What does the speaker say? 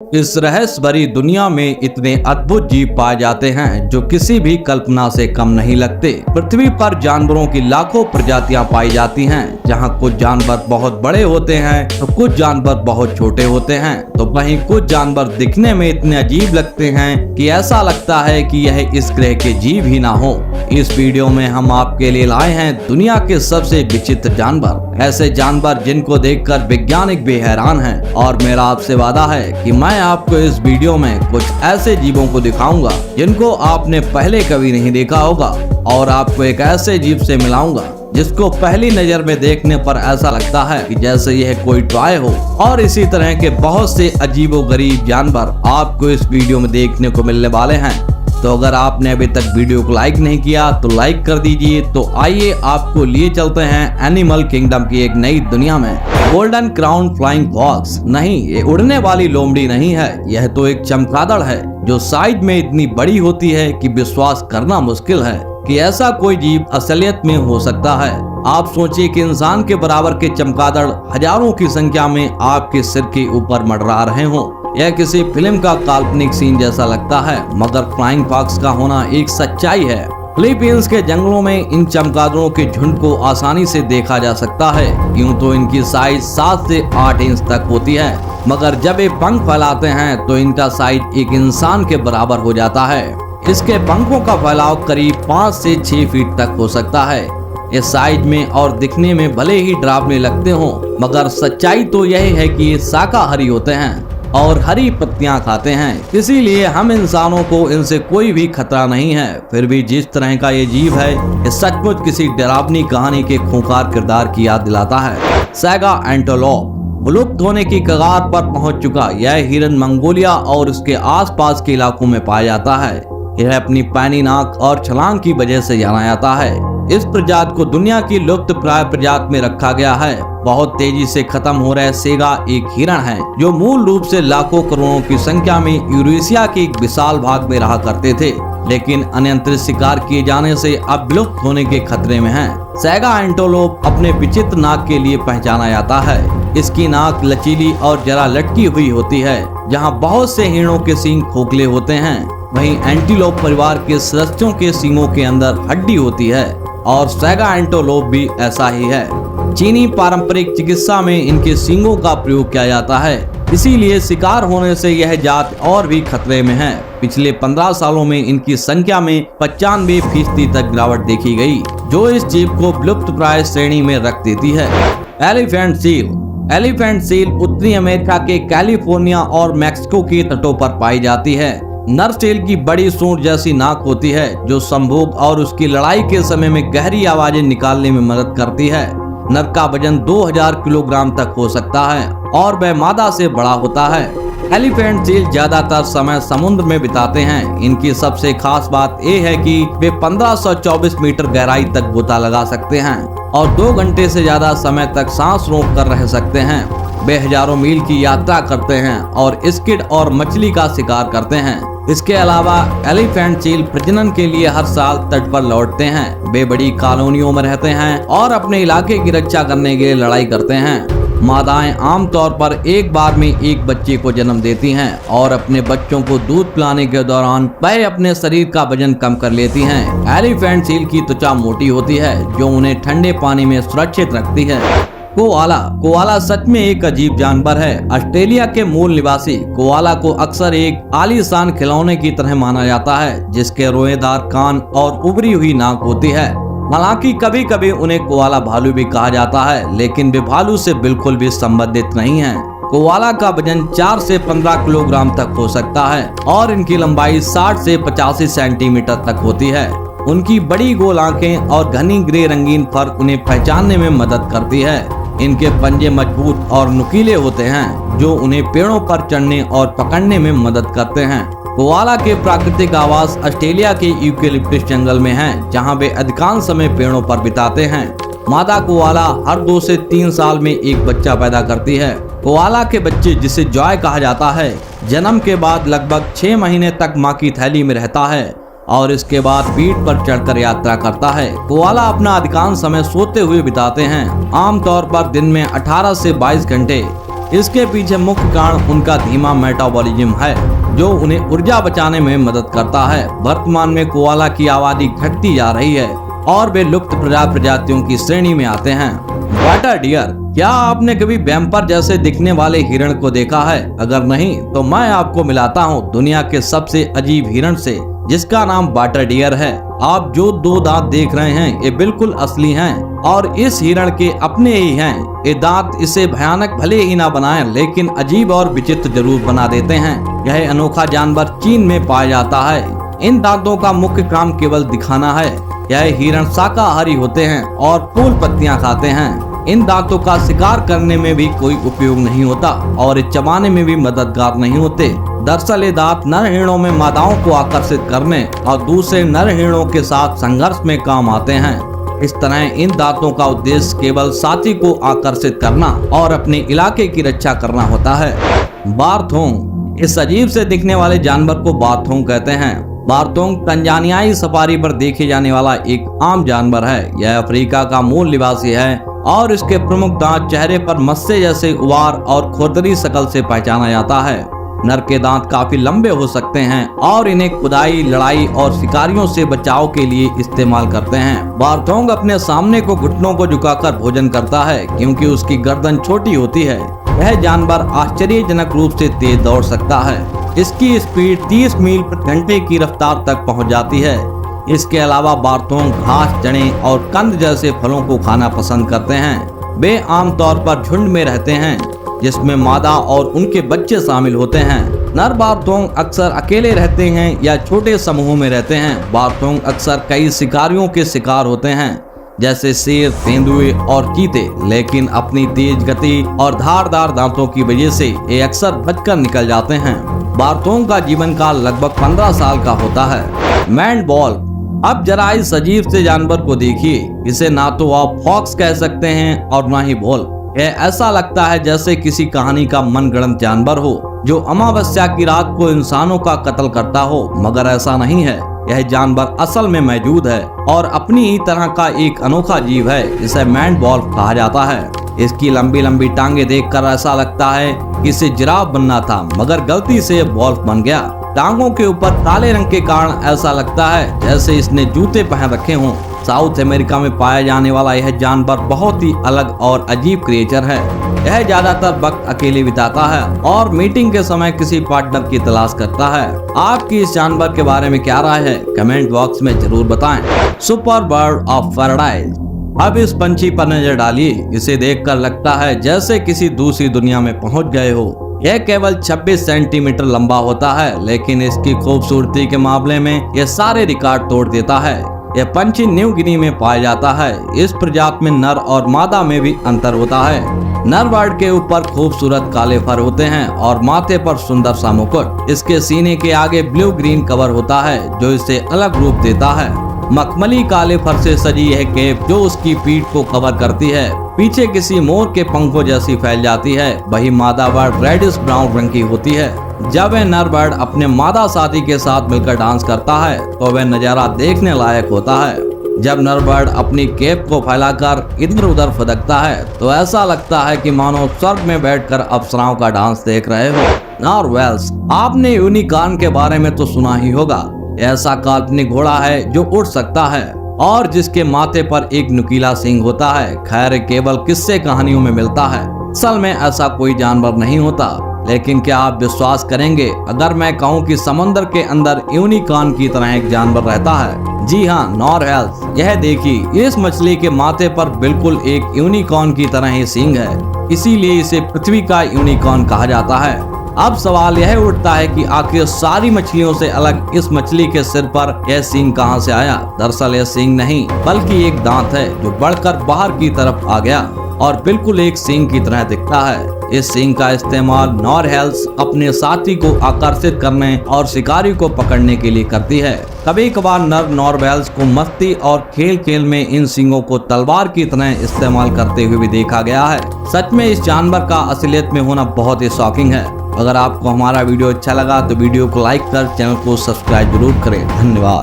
इस रहस्य भरी दुनिया में इतने अद्भुत जीव पाए जाते हैं जो किसी भी कल्पना से कम नहीं लगते। पृथ्वी पर जानवरों की लाखों प्रजातियां पाई जाती हैं, जहां कुछ जानवर बहुत बड़े होते हैं तो कुछ जानवर बहुत छोटे होते हैं, तो वहीं कुछ जानवर दिखने में इतने अजीब लगते हैं कि ऐसा लगता है कि यह इस ग्रह के जीव ही ना हो। इस वीडियो में हम आपके लिए लाए हैं दुनिया के सबसे विचित्र जानवर, ऐसे जानवर जिनको देखकर वैज्ञानिक भी हैरान हैं। और मेरा आपसे वादा है कि मैं आपको इस वीडियो में कुछ ऐसे जीवों को दिखाऊंगा जिनको आपने पहले कभी नहीं देखा होगा, और आपको एक ऐसे जीव से मिलाऊंगा जिसको पहली नजर में देखने पर ऐसा लगता है कि जैसे यह कोई टॉय हो। और इसी तरह के बहुत से अजीबोगरीब जानवर आपको इस वीडियो में देखने को मिलने वाले हैं। तो अगर आपने अभी तक वीडियो को लाइक नहीं किया तो लाइक कर दीजिए। तो आइए आपको लिए चलते हैं एनिमल किंगडम की एक नई दुनिया में। गोल्डन क्राउन फ्लाइंग फॉक्स नहीं, ये उड़ने वाली लोमड़ी नहीं है, यह तो एक चमगादड़ है जो साइज में इतनी बड़ी होती है कि विश्वास करना मुश्किल है कि ऐसा कोई जीव असलियत में हो सकता है। आप सोचिए कि इंसान के बराबर के चमगादड़ हजारों की संख्या में आपके सिर के ऊपर मंडरा रहे हों। यह किसी फिल्म का काल्पनिक सीन जैसा लगता है, मगर फ्लाइंग फॉक्स का होना एक सच्चाई है। फिलीपींस के जंगलों में इन चमगादड़ों के झुंड को आसानी से देखा जा सकता है। यूं तो इनकी साइज 7 से 8 इंच तक होती है, मगर जब ये पंख फैलाते हैं तो इनका साइज एक इंसान के बराबर हो जाता है। इसके पंखों का फैलाव करीब 5 से 6 फीट तक हो सकता है। ये साइज में और दिखने में भले ही डरावने लगते हों, मगर सच्चाई तो यह है कि ये शाकाहारी होते हैं और हरी पत्तियां खाते हैं, इसीलिए हम इंसानों को इनसे कोई भी खतरा नहीं है। फिर भी जिस तरह का ये जीव है, ये सचमुच किसी डरावनी कहानी के खूंखार किरदार की याद दिलाता है। सैगा एंटेलोप विलुप्त होने की कगार पर पहुंच चुका यह हिरन मंगोलिया और उसके आसपास के इलाकों में पाया जाता है। यह अपनी पैनी नाक और छलांग की वजह से जाना जाता है। इस प्रजाति को दुनिया की लुप्त प्राय प्रजाति में रखा गया है। बहुत तेजी से खत्म हो रहे सेगा एक हिरण है जो मूल रूप से लाखों करोड़ों की संख्या में यूरेशिया के एक विशाल भाग में रहा करते थे, लेकिन अनियंत्रित शिकार किए जाने से अब विलुप्त होने के खतरे में हैं। सैगा एंटेलोप अपने विचित्र नाक के लिए पहचाना जाता है। इसकी नाक लचीली और जरा लटकी हुई होती है। जहाँ बहुत से हिरणों के सींग खोखले होते हैं, वहीं एंटीलोप परिवार के सदस्यों के सींगों के अंदर हड्डी होती है, और सैगा एंटेलोप भी ऐसा ही है। चीनी पारंपरिक चिकित्सा में इनके सींगों का प्रयोग किया जाता है, इसीलिए शिकार होने से यह जात और भी खतरे में है। पिछले 15 सालों में इनकी संख्या में 95% तक गिरावट देखी गई, जो इस जीव को विलुप्त प्राय श्रेणी में रख देती है। एलिफेंट सील एलिफेंट सील उत्तरी अमेरिका के कैलिफोर्निया और मैक्सिको के तटों पर पाई जाती है। नर सील की बड़ी सूंड जैसी नाक होती है जो संभोग और उसकी लड़ाई के समय में गहरी आवाजें निकालने में मदद करती है। नर का वजन 2000 किलोग्राम तक हो सकता है और वह मादा से बड़ा होता है। एलिफेंट सील ज्यादातर समय समुद्र में बिताते हैं। इनकी सबसे खास बात यह है कि वे 1524 मीटर गहराई तक गोता लगा सकते हैं और 2 घंटे से ज्यादा समय तक सांस रोक कर रह सकते हैं। वे हजारों मील की यात्रा करते हैं और स्क्विड और मछली का शिकार करते हैं। इसके अलावा एलिफेंट सील प्रजनन के लिए हर साल तट पर लौटते हैं। वे बड़ी कॉलोनियों में रहते हैं और अपने इलाके की रक्षा करने के लिए लड़ाई करते हैं। मादाएं आमतौर पर एक बार में एक बच्चे को जन्म देती हैं और अपने बच्चों को दूध पिलाने के दौरान वह अपने शरीर का वजन कम कर लेती हैं। एलिफेंट सील की त्वचा मोटी होती है जो उन्हें ठंडे पानी में सुरक्षित रखती है। कोआला सच में एक अजीब जानवर है। ऑस्ट्रेलिया के मूल निवासी कोआला को अक्सर एक आलीशान खिलौने की तरह माना जाता है, जिसके रोएदार कान और उभरी हुई नाक होती है। हालांकि कभी कभी उन्हें कोआला भालू भी कहा जाता है, लेकिन वे भालू से बिल्कुल भी संबंधित नहीं हैं। कोआला का वजन 4 से 15 किलोग्राम तक हो सकता है और इनकी लंबाई 60 से 85 सेंटीमीटर तक होती है। उनकी बड़ी गोल आंखें और घनी ग्रे रंगीन फर उन्हें पहचानने में मदद करती है। इनके पंजे मजबूत और नुकीले होते हैं जो उन्हें पेड़ों पर चढ़ने और पकड़ने में मदद करते हैं। कोआला के प्राकृतिक आवास ऑस्ट्रेलिया के यूकेलिप्टस जंगल में हैं, जहां वे अधिकांश समय पेड़ों पर बिताते हैं। मादा कोआला हर 2 से 3 साल में एक बच्चा पैदा करती है। कोआला के बच्चे, जिसे जॉय कहा जाता है, जन्म के बाद लगभग 6 महीने तक मां की थैली में रहता है और इसके बाद पीठ पर चढ़कर यात्रा करता है। कोआला अपना अधिकांश समय सोते हुए बिताते हैं, आमतौर पर दिन में 18 से 22 घंटे। इसके पीछे मुख्य कारण उनका धीमा मेटाबॉलिज्म है, जो उन्हें ऊर्जा बचाने में मदद करता है। वर्तमान में कोआला की आबादी घटती जा रही है और वे लुप्त प्रजातियों की श्रेणी में आते हैं। वाटर डियर, क्या आपने कभी वैम्पर जैसे दिखने वाले हिरण को देखा है? अगर नहीं तो मैं आपको मिलाता हूँ दुनिया के सबसे अजीब हिरण से, जिसका नाम वाटर डियर है। आप जो 2 दांत देख रहे हैं ये बिल्कुल असली हैं और इस हिरण के अपने ही हैं। ये दांत इसे भयानक भले ही ना बनाएं, लेकिन अजीब और विचित्र जरूर बना देते हैं। यह अनोखा जानवर चीन में पाया जाता है। इन दांतों का मुख्य काम केवल दिखाना है। यह हिरण शाकाहारी होते हैं और फूल पत्तियां खाते हैं। इन दांतों का शिकार करने में भी कोई उपयोग नहीं होता और चबाने में भी मददगार नहीं होते। दरअसल ये दांत नर हिरणों में मादाओं को आकर्षित करने और दूसरे नर हिरणों के साथ संघर्ष में काम आते हैं। इस तरह इन दांतों का उद्देश्य केवल साथी को आकर्षित करना और अपने इलाके की रक्षा करना होता है। बारथोंग, इस अजीब से दिखने वाले जानवर को बारथोंग कहते हैं। बारथोंग तंजानियाई सफारी पर देखे जाने वाला एक आम जानवर है। यह अफ्रीका का मूल निवासी है और इसके प्रमुख दांत चेहरे पर मस्से जैसे उबार और खुरदरी शक्ल से पहचाना जाता है। नर के दांत काफी लंबे हो सकते हैं और इन्हें खुदाई, लड़ाई और शिकारियों से बचाव के लिए इस्तेमाल करते हैं। बारथोंग अपने सामने को घुटनों को झुकाकर भोजन करता है क्योंकि उसकी गर्दन छोटी होती है। यह जानवर आश्चर्यजनक रूप से तेज दौड़ सकता है। इसकी स्पीड 30 मील प्रति घंटे की रफ्तार तक पहुंच जाती है। इसके अलावा बारथोंग घास, चने और कंद जैसे फलों को खाना पसंद करते हैं। वे आमतौर पर झुंड में रहते हैं, जिसमें मादा और उनके बच्चे शामिल होते हैं। नर बारथोंग अक्सर अकेले रहते हैं या छोटे समूहों में रहते हैं। बारथोंग अक्सर कई शिकारियों के शिकार होते हैं, जैसे शेर, तेंदुए और चीते, लेकिन अपनी तेज गति और धारदार दांतों की वजह से ये अक्सर बचकर निकल जाते हैं। बारथोंग का जीवन काल लगभग 15 साल का होता है। मैन बॉल, अब जरा इस अजीब से जानवर को देखिए। इसे ना तो आप फॉक्स कह सकते हैं और ना ही बॉल। यह ऐसा लगता है जैसे किसी कहानी का मनगढ़ंत जानवर हो जो अमावस्या की रात को इंसानों का कत्ल करता हो, मगर ऐसा नहीं है। यह जानवर असल में मौजूद है और अपनी ही तरह का एक अनोखा जीव है। इसे मैन वॉल्फ कहा जाता है। इसकी लंबी लंबी टांगे देखकर ऐसा लगता है कि इसे जिराफ बनना था, मगर गलती से वॉल्फ बन गया। टांगों के ऊपर काले रंग के कारण ऐसा लगता है जैसे इसने जूते पहन रखे हों। साउथ अमेरिका में पाया जाने वाला यह जानवर बहुत ही अलग और अजीब क्रिएचर है। यह ज्यादातर वक्त अकेले बिताता है और मीटिंग के समय किसी पार्टनर की तलाश करता है। आपकी इस जानवर के बारे में क्या राय है? कमेंट बॉक्स में जरूर बताएं। सुपर बर्ड ऑफ पैराडाइज, अब इस पंछी पर नजर डालिए। इसे देखकर लगता है जैसे किसी दूसरी दुनिया में पहुंच गए हो। यह केवल 26 सेंटीमीटर लंबा होता है, लेकिन इसकी खूबसूरती के मामले में यह सारे रिकॉर्ड तोड़ देता है। यह पंछी न्यू गिनी में पाया जाता है। इस प्रजाति में नर और मादा में भी अंतर होता है। नर बर्ड के ऊपर खूबसूरत काले फर होते हैं और माथे पर सुंदर सा मुकुट। इसके सीने के आगे ब्लू ग्रीन कवर होता है जो इसे अलग रूप देता है। मखमली काले फर से सजी यह केप जो उसकी पीठ को कवर करती है, पीछे किसी मोर के पंखों जैसी फैल जाती है। वही मादा बर्ड रेडिश ब्राउन रंग की होती है। जब वह नर बर्ड अपने मादा साथी के साथ मिलकर डांस करता है तो वह नजारा देखने लायक होता है। जब नर बर्ड अपनी केप को फैलाकर इधर उधर फदकता है तो ऐसा लगता है कि मानो स्वर्ग में बैठकर अप्सराओं का डांस देख रहे हो। नॉर्वेल्स, आपने यूनिकॉर्न के बारे में तो सुना ही होगा। ऐसा काल्पनिक घोड़ा है जो उड़ सकता है और जिसके माथे पर एक नुकीला सींग होता है। खैर, केवल किस्से कहानियों में मिलता है। असल में ऐसा कोई जानवर नहीं होता। लेकिन क्या आप विश्वास करेंगे अगर मैं कहूं कि समंदर के अंदर यूनिकॉर्न की तरह एक जानवर रहता है? जी हाँ, नॉरहेल्स। यह देखिए, इस मछली के माथे पर बिल्कुल एक यूनिकॉर्न की तरह ही सींग है, इसीलिए इसे पृथ्वी का यूनिकॉर्न कहा जाता है। अब सवाल यह उठता है कि आखिर सारी मछलियों से अलग इस मछली के सिर पर यह सींग कहां से आया? दरअसल यह सींग नहीं बल्कि एक दांत है जो बढ़कर बाहर की तरफ आ गया और बिल्कुल एक सींग की तरह दिखता है। इस सींग का इस्तेमाल नॉरहेल्स अपने साथी को आकर्षित करने और शिकारी को पकड़ने के लिए करती है। कभी कभार नर नॉरहेल्स को मस्ती और खेल खेल में इन सींगों को तलवार की तरह इस्तेमाल करते हुए भी देखा गया है। सच में इस जानवर का असलियत में होना बहुत ही शॉकिंग है। अगर आपको हमारा वीडियो अच्छा लगा तो वीडियो को लाइक कर चैनल को सब्सक्राइब जरूर करें। धन्यवाद।